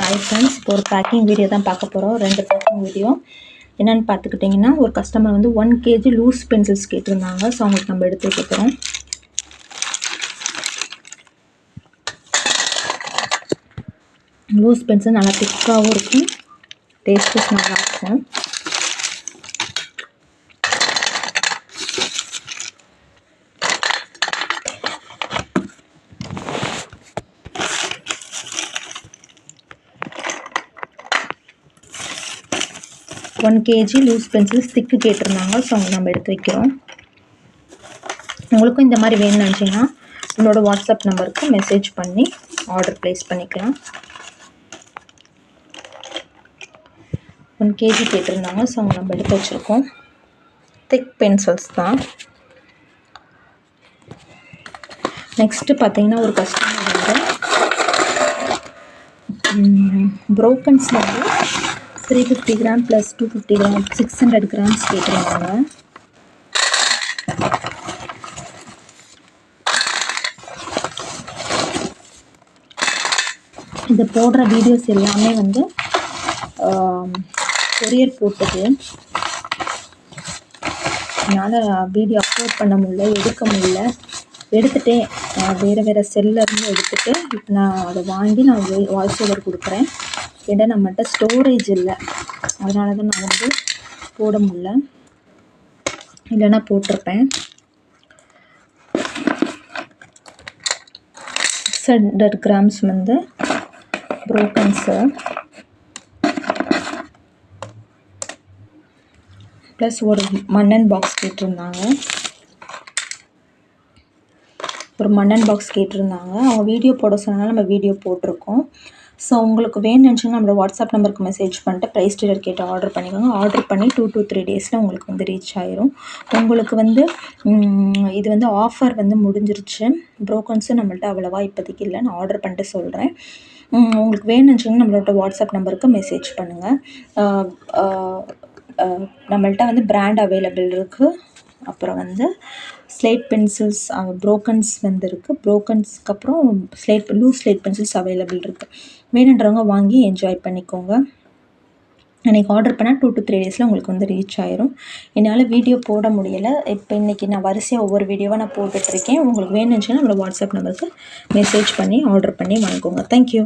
Hi friends, இப்போ ஒரு packing video தான் பார்க்க போகிறோம். 2 பேக்கிங் வீடியோ என்னென்னு பார்த்துக்கிட்டிங்கன்னா, ஒரு கஸ்டமர் வந்து 1 kg லூஸ் பென்சில்ஸ் கேட்டிருந்தாங்க. ஸோ அவங்களுக்கு நம்ம எடுத்து வைக்க போகிறோம். லூஸ் பென்சில் நல்லா திக்காகவும் இருக்கும், டேஸ்ட்ஸ் நல்லா இருக்கும். ஒன் கேஜி லூஸ் பென்சில்ஸ் திக்கு கேட்டிருந்தாங்க. ஸோ அவங்க நம்ம எடுத்து வைக்கிறோம். உங்களுக்கும் இந்த மாதிரி வேணும்னு நினச்சிங்கன்னா உங்களோட வாட்ஸ்அப் நம்பருக்கு மெசேஜ் பண்ணி ஆர்டர் ப்ளேஸ் பண்ணிக்கலாம். 1 kg கேட்டிருந்தாங்க. ஸோ அவங்க நம்ம எடுத்து வச்சுருக்கோம். திக் பென்சில்ஸ் தான். நெக்ஸ்ட்டு பார்த்தீங்கன்னா, ஒரு கஸ்டமர் வந்து ப்ரோக்கன்ஸ் வந்து 350 கிராம் ப்ளஸ் 250 கிராம் 600 கிராம்ஸ் கேட்டிருந்தாங்க. இது போடுற வீடியோஸ் எல்லாமே வந்து கொரியர் போட்டது, அதனால் வீடியோ அப்லோட் பண்ண முடியல, எடுக்க முடியல. எடுத்துகிட்டேன், வேறு செல்லேருந்து எடுத்துகிட்டு இப்போ நான் அதை வாங்கி நான் வாய்ஸ் ஓவர் கொடுக்குறேன். ஏன்னா நம்மகிட்ட ஸ்டோரேஜ் இல்லை, அதனால தான் நான் வந்து போட முடியல, இல்லைன்னா போட்டிருப்பேன். 600 கிராம்ஸ் வந்து ப்ரோக்கன்ஸு ப்ளஸ் ஒரு மன்னன் பாக்ஸ் கேட்டிருந்தாங்க. அவங்க வீடியோ போட சொன்னாலும் நம்ம வீடியோ போட்டிருக்கோம். ஸோ உங்களுக்கு வேணும்னு நினச்சிங்கன்னா நம்மளோட வாட்ஸ்அப் நம்பருக்கு மெசேஜ் பண்ணிட்டு ப்ரைஸ் டீலர் கேட்டு ஆர்டர் பண்ணிக்கோங்க. ஆர்டர் பண்ணி 2 to 3 டேஸில் உங்களுக்கு வந்து ரீச் ஆயிரும். உங்களுக்கு வந்து இது வந்து ஆஃபர் வந்து முடிஞ்சிருச்சு. ப்ரோக்கன்ஸும் நம்மள்ட்ட அவ்வளோவா இப்போதைக்கு இல்லை, நான் ஆர்டர் பண்ணிட்டு சொல்கிறேன். உங்களுக்கு வேணும்னு நினச்சிங்கன்னா நம்மளோட வாட்ஸ்அப் நம்பருக்கு மெசேஜ் பண்ணுங்கள். நம்மள்ட்ட வந்து பிராண்ட் அவைலபிள் இருக்குது. அப்புறம் வந்து ஸ்லேட் பென்சில்ஸ் ப்ரோக்கன்ஸ் வந்து இருக்குது. ப்ரோக்கன்ஸ்க்கு அப்புறம் லூஸ் ஸ்லேட் பென்சில்ஸ் அவைலபிள் இருக்குது. வேணுன்றவங்க வாங்கி என்ஜாய் பண்ணிக்கோங்க. அன்றைக்கி ஆர்டர் பண்ணால் 2 to 3 டேஸில் உங்களுக்கு வந்து ரீச் ஆயிரும். என்னால் வீடியோ போட முடியலை. இப்போ இன்றைக்கி நான் வரிசையாக ஒவ்வொரு வீடியோவாக நான் போட்டுட்ருக்கேன். உங்களுக்கு வேணும்னுச்சுன்னா நம்மளோட வாட்ஸ்அப் நம்பருக்கு மெசேஜ் பண்ணி ஆர்டர் பண்ணி வாங்கிக்கோங்க. தேங்க்யூ.